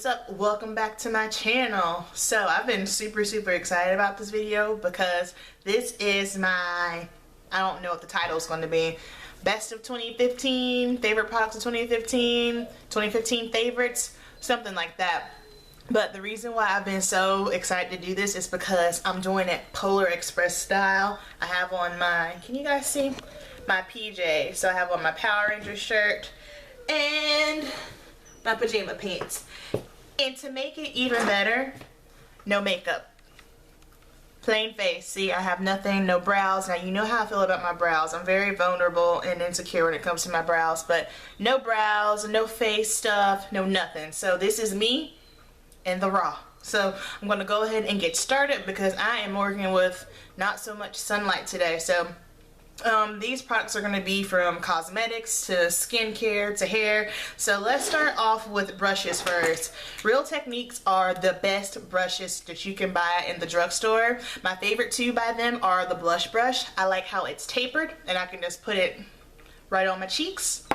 What's up? Welcome back to my channel. So I've been super excited about this video because this is my, I don't know what the title is going to be, best of 2015, favorite products of 2015, 2015 favorites, something like that. But the reason why I've been so excited to do this is because I'm doing it Polar Express style. I have on my, can you guys see? My PJ. So I have on my Power Ranger shirt and my pajama pants. And to make it even better, no makeup. Plain face. See, I have nothing, no brows. Now you know how I feel about my brows. I'm very vulnerable and insecure when it comes to my brows, but no brows, no face stuff, no nothing. So this is me in the raw. So I'm gonna go ahead and get started because I am working with not so much sunlight today. So these products are going to be from cosmetics to skincare to hair. So let's start off with brushes first. Real Techniques are the best brushes that you can buy in the drugstore. My favorite two by them are the blush brush. I like how it's tapered and I can just put it right on my cheeks.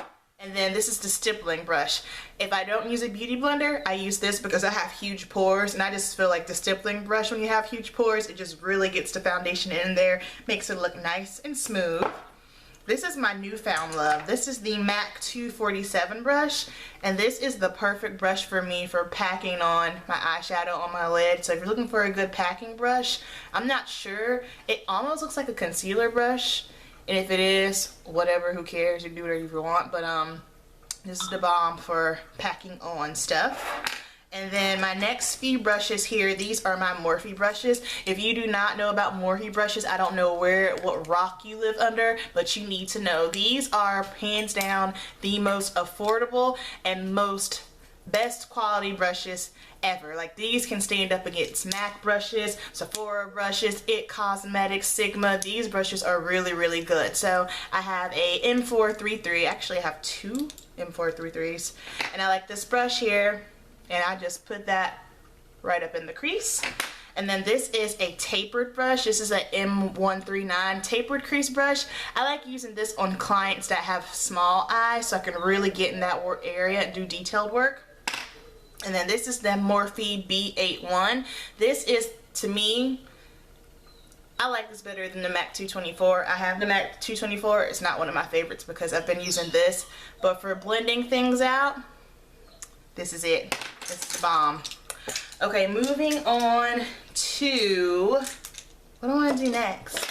And then this is the stippling brush. If I don't use a beauty blender, I use this because I have huge pores, and I just feel like the stippling brush, when you have huge pores, it just really gets the foundation in there, makes it look nice and smooth. This is my newfound love. This is the MAC 247 brush, and this is the perfect brush for me for packing on my eyeshadow on my lid. So if you're looking for a good packing brush, I'm not sure. It almost looks like a concealer brush. And if it is, whatever, who cares, you can do whatever you want, but this is the bomb for packing on stuff. And then my next few brushes here, these are my Morphe brushes. If you do not know about Morphe brushes, I don't know what rock you live under, but you need to know. These are hands down the most affordable and most best quality brushes ever. Like, these can stand up against MAC brushes, Sephora brushes, IT Cosmetics, Sigma. These brushes are really good. So I have a M433. Actually, I have two M433s, and I like this brush here, and I just put that right up in the crease. And then this is a tapered brush. This is a M139 tapered crease brush. I like using this on clients that have small eyes so I can really get in that area and do detailed work. And then this is the Morphe B81. This is, to me, I like this better than the MAC 224. I have the MAC 224. It's not one of my favorites because I've been using this. But for blending things out, this is it. This is the bomb. Okay, moving on to, what do I want to do next?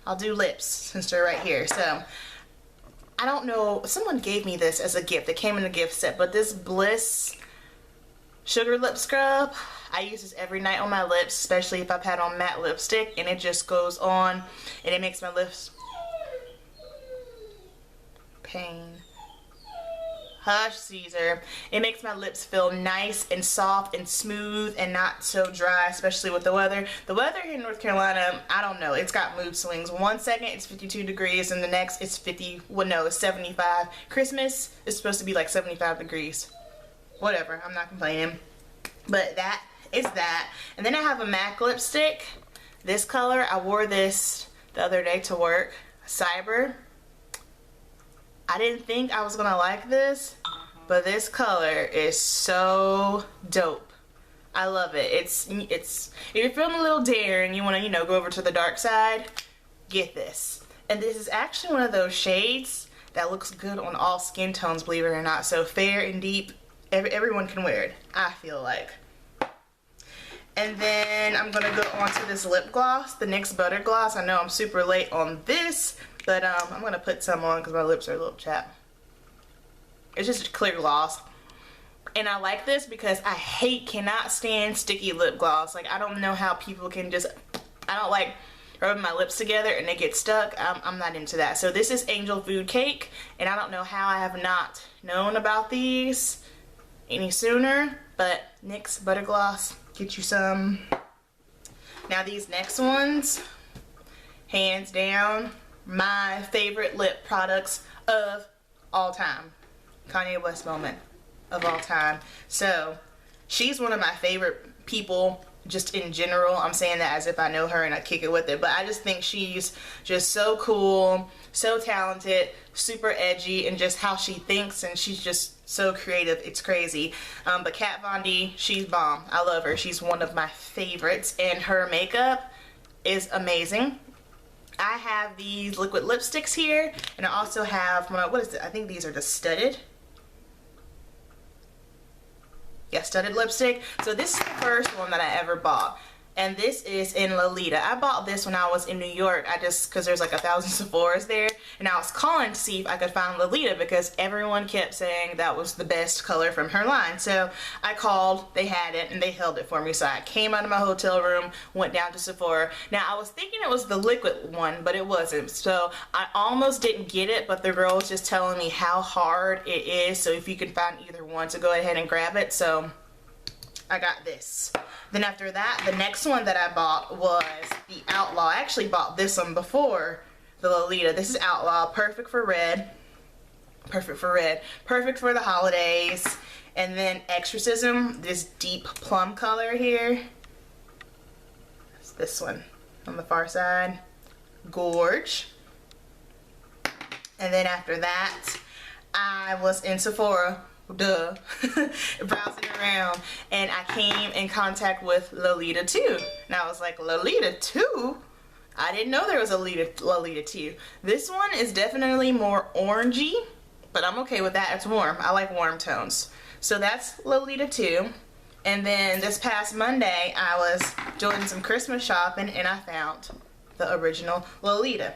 I'll do lips since they're right here. So, I don't know, someone gave me this as a gift. It came in a gift set, but this Bliss Sugar Lip Scrub, I use this every night on my lips, especially if I've had on matte lipstick, and it just goes on and it makes my lips hush Caesar. It makes my lips feel nice and soft and smooth and not so dry, especially with the weather. The weather here in North Carolina, I don't know, it's got mood swings. One second it's 52 degrees and the next it's 50, well no, it's 75. Christmas is supposed to be like 75 degrees. Whatever, I'm not complaining. But that is that. And then I have a MAC lipstick. This color, I wore this the other day to work. Cyber. I didn't think I was gonna like this, but this color is so dope. I love it. It's if you're feeling a little daring, you wanna, you know, go over to the dark side, get this. And this is actually one of those shades that looks good on all skin tones, believe it or not. So fair and deep, everyone can wear it, I feel like. And then I'm gonna go on to this lip gloss, the NYX Butter Gloss. I know I'm super late on this, but I'm gonna put some on because my lips are a little chapped. It's just a clear gloss. And I like this because I cannot stand sticky lip gloss. Like, I don't know how people can just, I don't like rubbing my lips together and they get stuck. I'm not into that. So this is Angel Food Cake, and I don't know how I have not known about these any sooner, but NYX Butter Gloss, get you some. Now these next ones, hands down, my favorite lip products of all time. Kanye West moment of all time. So she's one of my favorite people just in general. I'm saying that as if I know her and I kick it with it, but I just think she's just so cool, so talented, super edgy, and just how she thinks, and she's just so creative. It's crazy. But Kat Von D, she's bomb. I love her. She's one of my favorites, and her makeup is amazing. I have these liquid lipsticks here, and I also have, what is it? I think these are the studded. Yeah, studded lipstick. So this is the first one that I ever bought, and this is in Lolita. I bought this when I was in New York. Because there's like 1,000 Sephoras there, and I was calling to see if I could find Lolita because everyone kept saying that was the best color from her line. So I called, they had it, and they held it for me. So I came out of my hotel room, went down to Sephora. Now I was thinking it was the liquid one, but it wasn't. So I almost didn't get it, but the girl was just telling me how hard it is. So if you can find either one, to go ahead and grab it. So I got this. Then after that, the next one that I bought was the Outlaw. I actually bought this one before the Lolita. This is Outlaw, perfect for red. Perfect for red. Perfect for the holidays. And then Exorcism, this deep plum color here. It's this one on the far side. Gorge. And then after that, I was in Sephora. Duh. Browsing around, and I came in contact with Lolita 2, and I was like, Lolita 2? I didn't know there was a Lolita 2. This one is definitely more orangey, but I'm okay with that. It's warm. I like warm tones. So that's Lolita 2. And then this past Monday I was doing some Christmas shopping, and I found the original Lolita.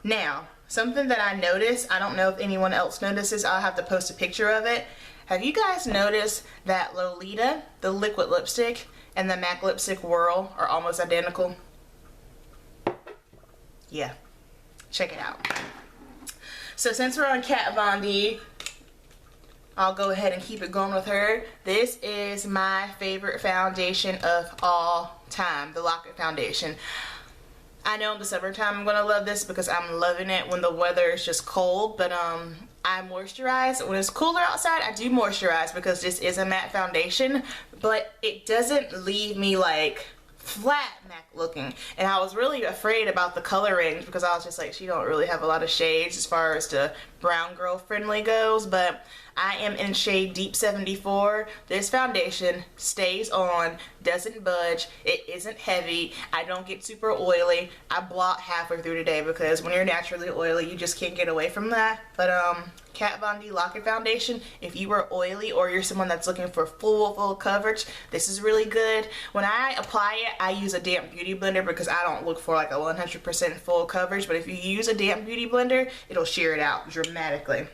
Now, something that I noticed, I don't know if anyone else notices, I'll have to post a picture of it. Have you guys noticed that Lolita, the liquid lipstick, and the MAC lipstick Whirl are almost identical? Yeah, check it out. So since we're on Kat Von D, I'll go ahead and keep it going with her. This is my favorite foundation of all time, the Lock-It Foundation. I know in the summertime I'm gonna love this because I'm loving it when the weather is just cold, but I moisturize. When it's cooler outside, I do moisturize because this is a matte foundation, but it doesn't leave me like flat MAC looking. And I was really afraid about the color range because I was just like, she don't really have a lot of shades as far as the brown girl friendly goes, but I am in shade Deep 74. This foundation stays on, doesn't budge, it isn't heavy, I don't get super oily. I blot halfway through the day because when you're naturally oily, you just can't get away from that. But Kat Von D Lock-It Foundation, if you are oily or you're someone that's looking for full coverage, this is really good. When I apply it, I use a damp beauty blender because I don't look for like a 100% full coverage, but if you use a damp beauty blender, it'll sheer it out dramatically.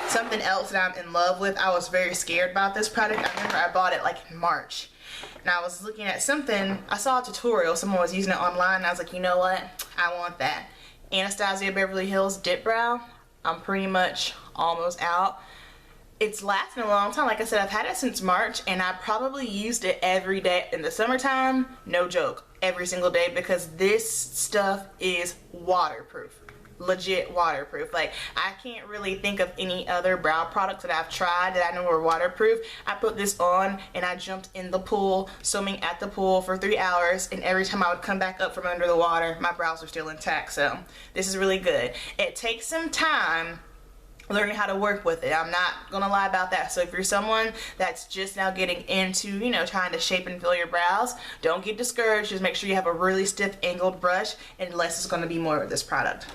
Something else that I'm in love with, I was very scared about this product. I remember I bought it like in March, and I was looking at something, I saw a tutorial, someone was using it online, and I was like, you know what, I want that. Anastasia Beverly Hills Dip Brow. I'm pretty much almost out. It's lasting a long time. Like I said, I've had it since March, and I probably used it every day in the summertime, no joke, every single day, because this stuff is waterproof. Legit waterproof. Like, I can't really think of any other brow products that I've tried that I know were waterproof. I put this on and I jumped in the pool, swimming at the pool for 3 hours, and every time I would come back up from under the water, my brows were still intact. So this is really good. It takes some time learning how to work with it. I'm not gonna lie about that. So if you're someone that's just now getting into, you know, trying to shape and fill your brows, don't get discouraged. Just make sure you have a really stiff angled brush, and less is gonna be more of this product.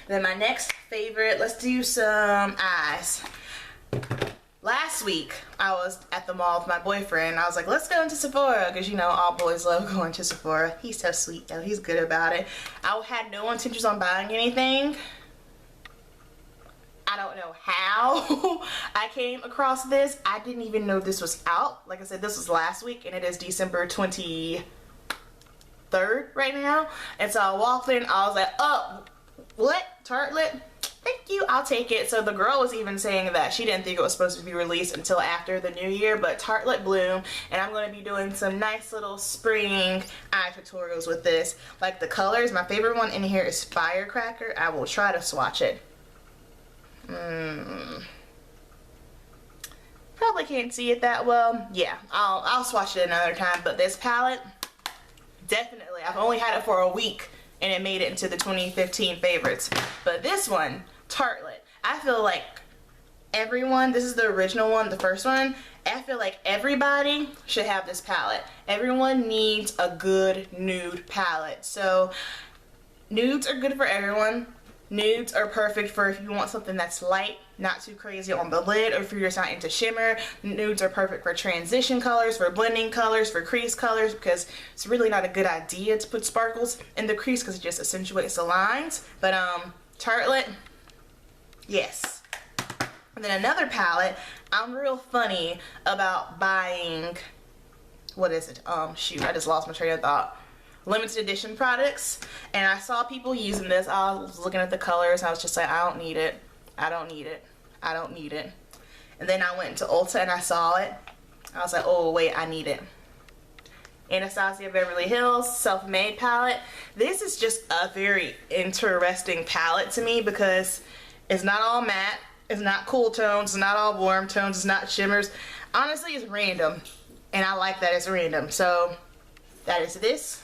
Then my next favorite, let's do some eyes. Last week, I was at the mall with my boyfriend. I was like, let's go into Sephora, because you know, all boys love going to Sephora. He's so sweet though, he's good about it. I had no intentions on buying anything. I don't know how I came across this. I didn't even know this was out. Like I said, this was last week, and it is December 23rd right now. And so I walked in, I was like, oh, what? Tartelette? Thank you, I'll take it. So the girl was even saying that she didn't think it was supposed to be released until after the new year, but Tartelette Bloom, and I'm going to be doing some nice little spring eye tutorials with this. Like the colors, my favorite one in here is Firecracker. I will try to swatch it. Probably can't see it that well. Yeah, I'll swatch it another time, but this palette, definitely, I've only had it for a week and it made it into the 2015 favorites. But this one, Tartelette, I feel like everyone, this is the original one, the first one, I feel like everybody should have this palette. Everyone needs a good nude palette. So nudes are good for everyone. Nudes are perfect for if you want something that's light, not too crazy on the lid, or if you're just not into shimmer. Nudes are perfect for transition colors, for blending colors, for crease colors, because it's really not a good idea to put sparkles in the crease because it just accentuates the lines. But Tartelette, yes. And then another palette, I'm real funny about buying, what is it? Shoot, I just lost my train of thought. Limited edition products, and I saw people using this. I was looking at the colors and I was just like, I don't need it, I don't need it, I don't need it. And then I went into Ulta and I saw it. I was like, oh wait, I need it. Anastasia Beverly Hills Self-Made palette. This is just a very interesting palette to me because it's not all matte, it's not cool tones, it's not all warm tones, it's not shimmers. Honestly, it's random, and I like that it's random. So that is this.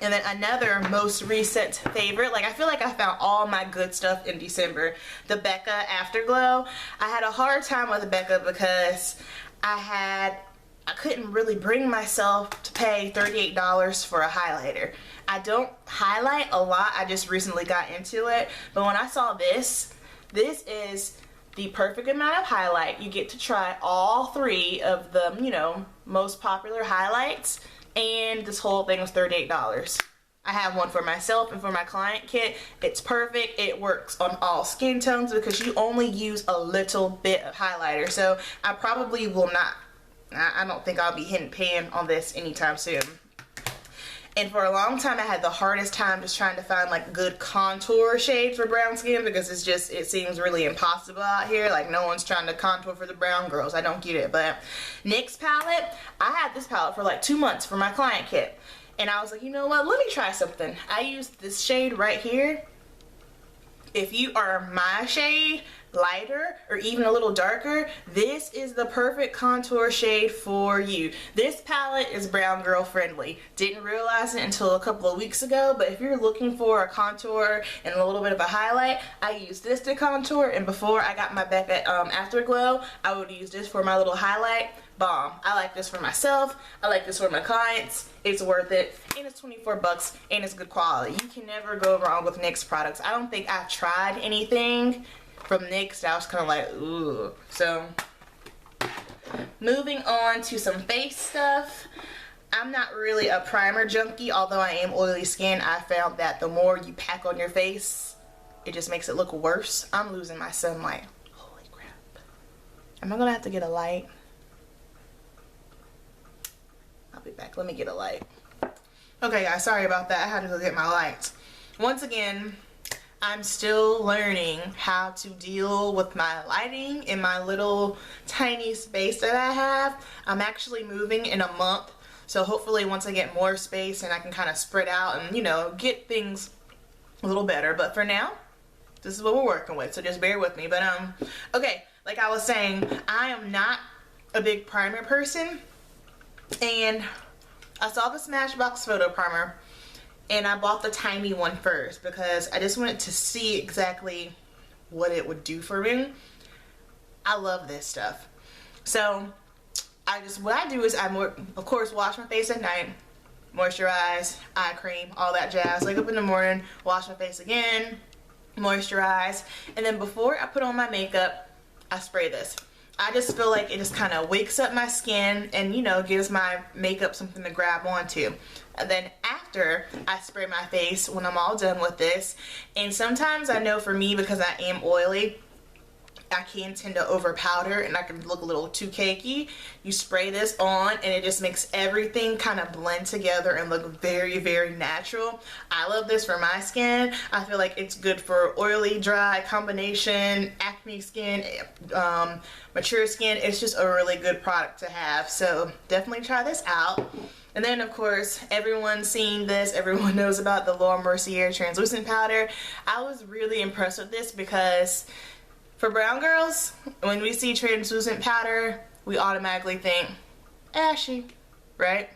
And then another most recent favorite, like I feel like I found all my good stuff in December, the Becca Afterglow. I had a hard time with Becca because I couldn't really bring myself to pay $38 for a highlighter. I don't highlight a lot, I just recently got into it, but when I saw this is the perfect amount of highlight. You get to try all three of the, you know, most popular highlights. And this whole thing was $38. I have one for myself and for my client kit. It's perfect. It works on all skin tones because you only use a little bit of highlighter. So I probably will not, I don't think I'll be hitting pan on this anytime soon. And for a long time I had the hardest time just trying to find like good contour shades for brown skin because it's just, it seems really impossible out here. Like no one's trying to contour for the brown girls. I don't get it. But NYX palette, I had this palette for like 2 months for my client kit. And I was like, you know what, let me try something. I used this shade right here. If you are my shade, lighter or even a little darker, this is the perfect contour shade for you. This palette is brown girl friendly. Didn't realize it until a couple of weeks ago, but if you're looking for a contour and a little bit of a highlight, I use this to contour, and before I got my Becca Afterglow, I would use this for my little highlight. Bomb. I like this for myself. I like this for my clients. It's worth it. And it's 24 bucks and it's good quality. You can never go wrong with NYX products. I don't think I've tried anything from NYX that I was kind of like, ooh. So, moving on to some face stuff. I'm not really a primer junkie, although I am oily skin. I found that the more you pack on your face, it just makes it look worse. I'm losing my sunlight. Holy crap. Am I gonna have to get a light? I'll be back. Let me get a light. Okay guys, sorry about that. I had to go get my lights. Once again, I'm still learning how to deal with my lighting in my little tiny space that I have. I'm actually moving in a month, so hopefully once I get more space and I can kind of spread out and, you know, get things a little better. But for now, this is what we're working with, so just bear with me. But okay, like I was saying, I am not a big primer person, and I saw the Smashbox photo primer and I bought the tiny one first because I just wanted to see exactly what it would do for me. I love this stuff. So what I do is of course wash my face at night, moisturize, eye cream, all that jazz. Wake up in the morning, wash my face again, moisturize, and then before I put on my makeup, I spray this. I just feel like it just kind of wakes up my skin and, you know, gives my makeup something to grab onto. And then after, I spray my face when I'm all done with this. And sometimes I know for me, because I am oily, I can tend to over powder and I can look a little too cakey. You spray this on and it just makes everything kind of blend together and look very, very natural. I love this for my skin. I feel like it's good for oily, dry, combination, acne skin, mature skin. It's just a really good product to have. So definitely try this out. And then of course, everyone's seen this, everyone knows about the Mercier translucent powder. I was really impressed with this because For brown girls, when we see translucent powder, we automatically think ashy, right?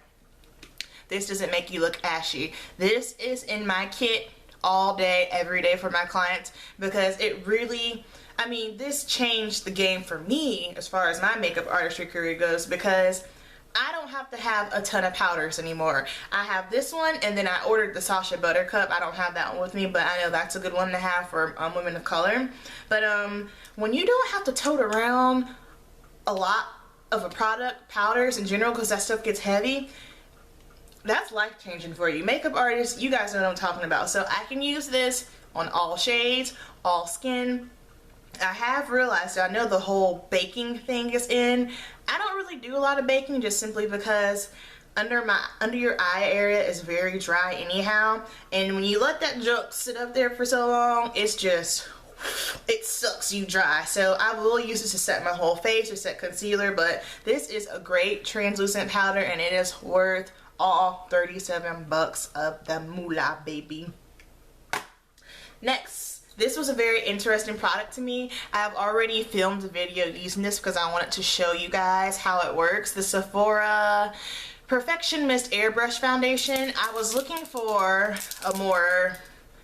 This doesn't make you look ashy. This is in my kit all day, every day for my clients, because it really, I mean, this changed the game for me as far as my makeup artistry career goes, because I don't have to have a ton of powders anymore. I have this one, and then I ordered the Sacha Buttercup. I don't have that one with me, but I know that's a good one to have for women of color. But when you don't have to tote around a lot of a product, powders in general, because that stuff gets heavy, that's life-changing for you. Makeup artists, you guys know what I'm talking about. So I can use this on all shades, all skin. I have realized that I know the whole baking thing is in. I don't really do a lot of baking, just simply because under your eye area is very dry anyhow, and when you let that junk sit up there for so long, it's just, it sucks you dry. So I will use this to set my whole face or set concealer, but this is a great translucent powder, and it is worth all 37 bucks of the moolah, baby. Next, this was a very interesting product to me. I have already filmed a video using this because I wanted to show you guys how it works. The Sephora Perfection Mist Airbrush Foundation. I was looking for a more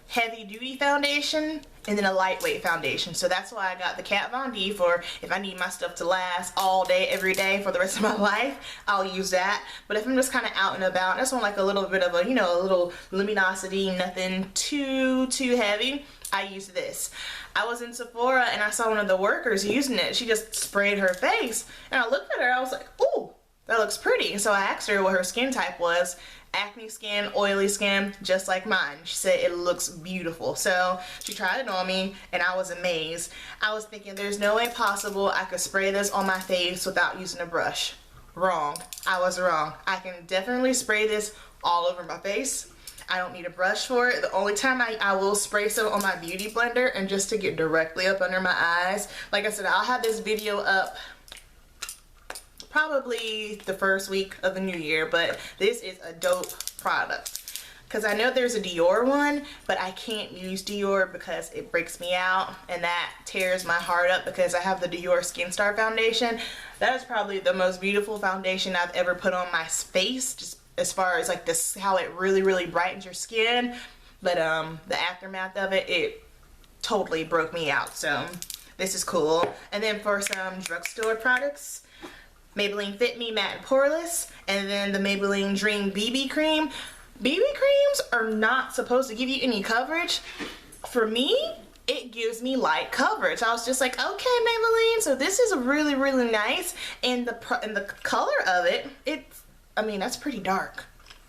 heavy duty foundation and then a lightweight foundation, so that's why I got the Kat Von D for if I need my stuff to last all day every day for the rest of my life. I'll use that. But if I'm just kind of out and about, I just want like a little bit of a, you know, a little luminosity, nothing too heavy, I use this. I was in Sephora and I saw one of the workers using it. She just sprayed her face, and I looked at her, I was like, ooh, that looks pretty. So I asked her what her skin type was. Acne skin, oily skin, just like mine. She said it looks beautiful. So she tried it on me and I was amazed. I was thinking there's no way possible I could spray this on my face without using a brush. Wrong. I was wrong. I can definitely spray this all over my face. I don't need a brush for it. The only time I will spray some on my beauty blender, and just to get directly up under my eyes. Like I said, I'll have this video up probably the first week of the new year, but this is a dope product. Because I know there's a Dior one, but I can't use Dior because it breaks me out, and that tears my heart up because I have the Dior Skin Star foundation. That is probably the most beautiful foundation I've ever put on my face, just as far as like this, how it really brightens your skin. But the aftermath of it, it totally broke me out. So this is cool. And then for some drugstore products, Maybelline Fit Me Matte and Poreless, and then the Maybelline Dream BB Cream. BB creams are not supposed to give you any coverage. For me, it gives me light coverage. I was just like, okay, Maybelline, so this is really nice. And the color of it, it's, I mean, that's pretty dark.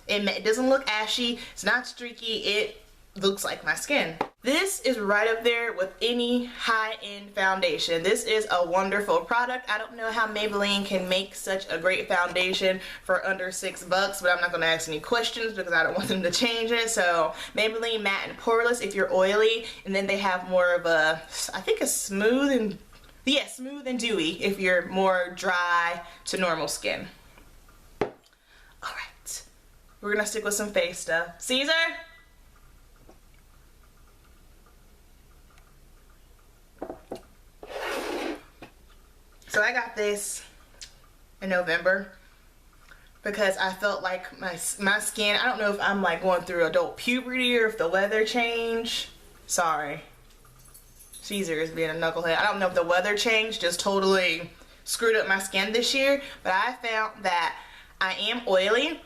It doesn't look ashy, it's not streaky, it looks like my skin. This is right up there with any high-end foundation. This is a wonderful product. I don't know how Maybelline can make such a great foundation for under $6, but I'm not going to ask any questions because I don't want them to change it. So Maybelline Matte and Poreless if you're oily, and then they have more of a, I think a smooth and, yeah, smooth and dewy if you're more dry to normal skin. Alright, we're going to stick with some face stuff. Caesar? So I got this in November because I felt like my skin, I don't know if I'm like going through adult puberty or if the weather changed. Sorry. Caesar is being a knucklehead. I don't know if the weather changed, just totally screwed up my skin this year. But I found that I am oily,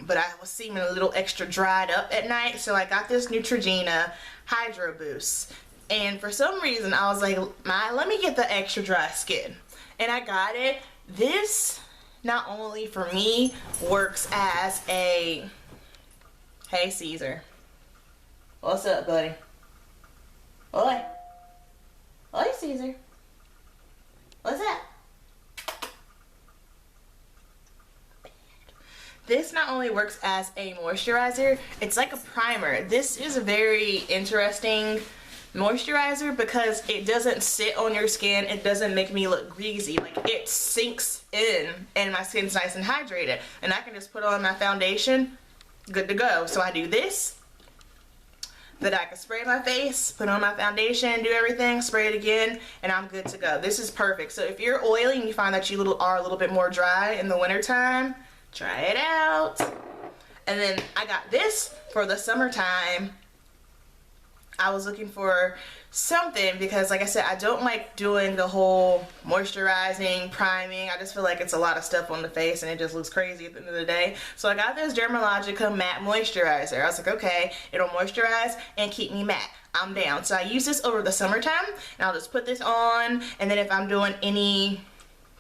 but I was seeming a little extra dried up at night. So I got this Neutrogena Hydro Boost. And for some reason, I was like, let me get the extra dry skin. And I got it. This, not only for me, works as a, hey Caesar. What's up, buddy? Oi. Oi, Caesar. What's that? This not only works as a moisturizer, it's like a primer. This is a very interesting moisturizer because it doesn't sit on your skin, it doesn't make me look greasy, like it sinks in and my skin's nice and hydrated, and I can just put on my foundation, good to go. So I do this, that I can spray my face, put on my foundation, do everything, spray it again, and I'm good to go. This is perfect. So if you're oily and you find that you are a little bit more dry in the wintertime, try it out. And then I got this for the summertime. I was looking for something because, like I said, I don't like doing the whole moisturizing, priming. I just feel like it's a lot of stuff on the face and it just looks crazy at the end of the day. So I got this Dermalogica matte moisturizer. I was like, okay, it'll moisturize and keep me matte. I'm down. So I use this over the summertime, and I'll just put this on, and then if I'm doing any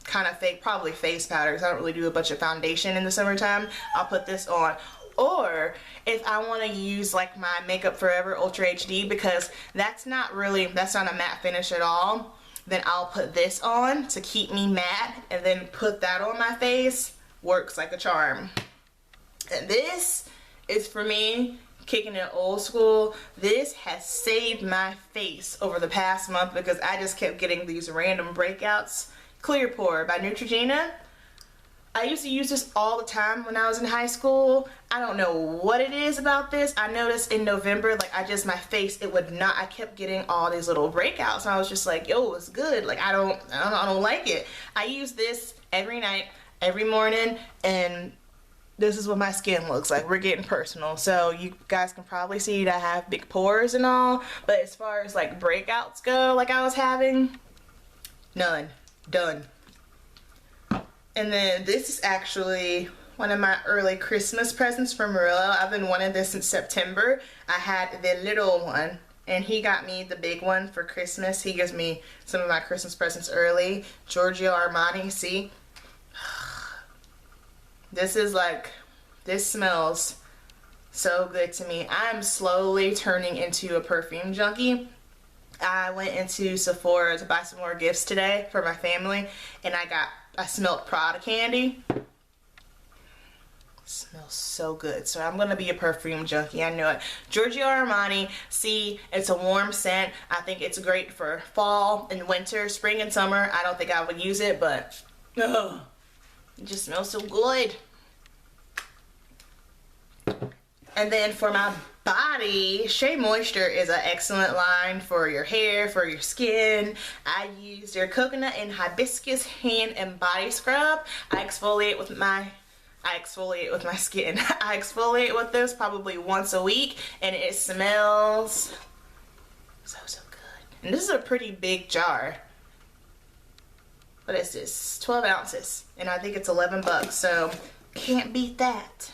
kind of probably face powder, because I don't really do a bunch of foundation in the summertime, I'll put this on. Or if I want to use like my Makeup Forever Ultra HD, because that's not a matte finish at all, then I'll put this on to keep me matte and then put that on my face. Works like a charm. And this is for me kicking it old school. This has saved my face over the past month because I just kept getting these random breakouts. Clear Pore by Neutrogena. I used to use this all the time when I was in high school. I don't know what it is about this. I noticed in November, like my face, I kept getting all these little breakouts, and I was just like, yo, it's good. Like I don't like it. I use this every night, every morning, and this is what my skin looks like. We're getting personal. So you guys can probably see that I have big pores and all, but as far as like breakouts go, like I was having, none. Done. And then this is actually one of my early Christmas presents from Murillo. I've been wanting this since September. I had the little one, and he got me the big one for Christmas. He gives me some of my Christmas presents early. Giorgio Armani, see? This smells so good to me. I'm slowly turning into a perfume junkie. I went into Sephora to buy some more gifts today for my family, and I smelled Prada candy. It smells so good. So I'm gonna be a perfume junkie, I know it. Giorgio Armani, see, it's a warm scent. I think it's great for fall and winter, spring and summer. I don't think I would use it, but it just smells so good. And then for my body, Shea Moisture is an excellent line for your hair, for your skin. I use their coconut and hibiscus hand and body scrub. I exfoliate with my skin. I exfoliate with this probably once a week, and it smells so good. And this is a pretty big jar. What is this? 12 ounces, and I think it's 11 bucks, so can't beat that.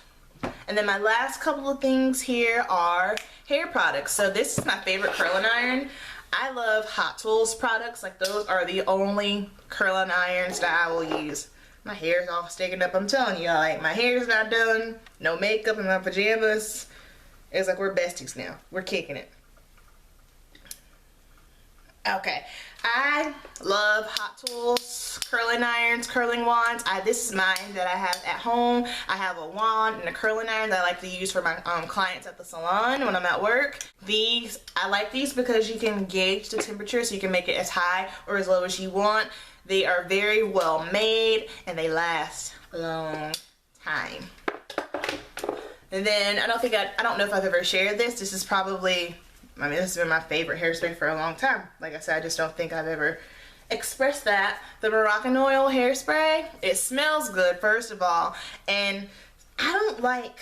And then my last couple of things here are hair products. So this is my favorite curling iron. I love Hot Tools products. Like, those are the only curling irons that I will use. My hair's all sticking up. I'm telling you, like, my hair's not done. No makeup in my pajamas. It's like we're besties now. We're kicking it. Okay, I love Hot Tools curling irons, curling wands. This is mine that I have at home. I have a wand and a curling iron that I like to use for my clients at the salon when I'm at work. I like these because you can gauge the temperature, so you can make it as high or as low as you want. They are very well made, and they last a long time. And then I don't know if I've ever shared this. This is probably, this has been my favorite hairspray for a long time. Like I said, I just don't think I've ever expressed that. The Moroccan Oil hairspray. It smells good, first of all. And I don't like,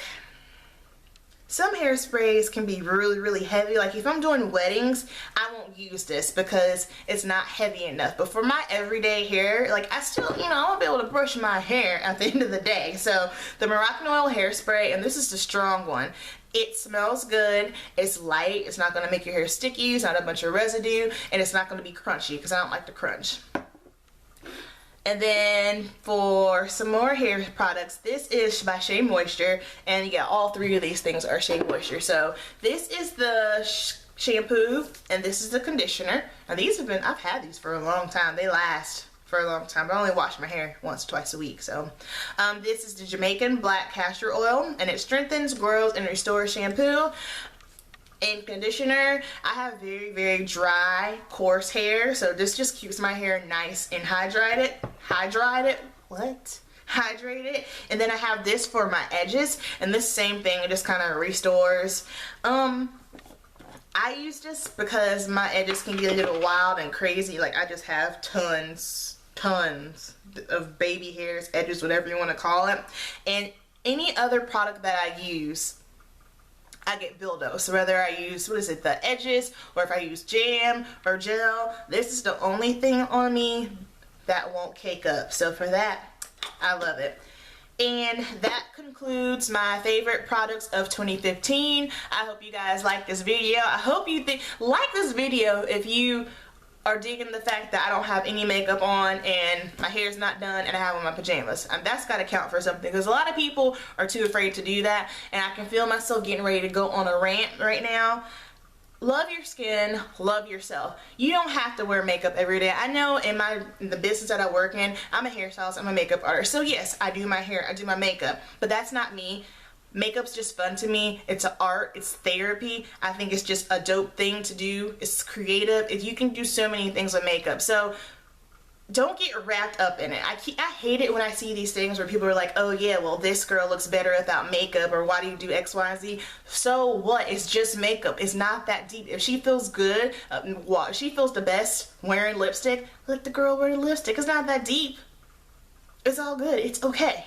some hairsprays can be really heavy. Like, if I'm doing weddings, I won't use this because it's not heavy enough. But for my everyday hair, like, I still, I won't be able to brush my hair at the end of the day. So the Moroccan Oil hairspray, and this is the strong one. It smells good, it's light, it's not going to make your hair sticky, it's not a bunch of residue, and it's not going to be crunchy because I don't like to crunch. And then for some more hair products, this is by Shea Moisture, and yeah, all three of these things are Shea Moisture. So this is the shampoo, and this is the conditioner. Now I've had these for a long time. They last for a long time, but I only wash my hair once, twice a week. So this is the Jamaican Black Castor Oil, and it strengthens, grows, and restores shampoo and conditioner. I have very dry, coarse hair, so this just keeps my hair nice and hydrated. And then I have this for my edges, and this same thing, it just kind of restores. I use this because my edges can get a little wild and crazy. Like, I just have tons of baby hairs, edges, whatever you want to call it. And any other product that I use, I get buildup. So whether I use, what is it, the edges, or if I use jam or gel, this is the only thing on me that won't cake up. So for that, I love it. And that concludes my favorite products of 2015. I hope you guys like this video. I hope you like this video if you are digging the fact that I don't have any makeup on and my hair's not done and I have on my pajamas. That's got to count for something, because a lot of people are too afraid to do that, and I can feel myself getting ready to go on a rant right now. Love your skin, love yourself. You don't have to wear makeup every day. I know in the business that I work in, I'm a hairstylist, I'm a makeup artist. So yes, I do my hair, I do my makeup, but that's not me. Makeup's just fun to me. It's an art, it's therapy. I think it's just a dope thing to do. It's creative. You can do so many things with makeup. So don't get wrapped up in it. I hate it when I see these things where people are like, oh yeah, well this girl looks better without makeup, or why do you do X, Y, Z? So what? It's just makeup. It's not that deep. If she feels good, if she feels the best wearing lipstick, let the girl wear lipstick. It's not that deep. It's all good. It's okay.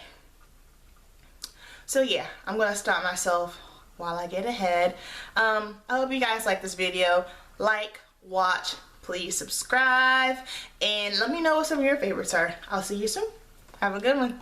So yeah, I'm gonna stop myself while I get ahead. I hope you guys like this video. Like, watch, please subscribe, and let me know what some of your favorites are. I'll see you soon. Have a good one.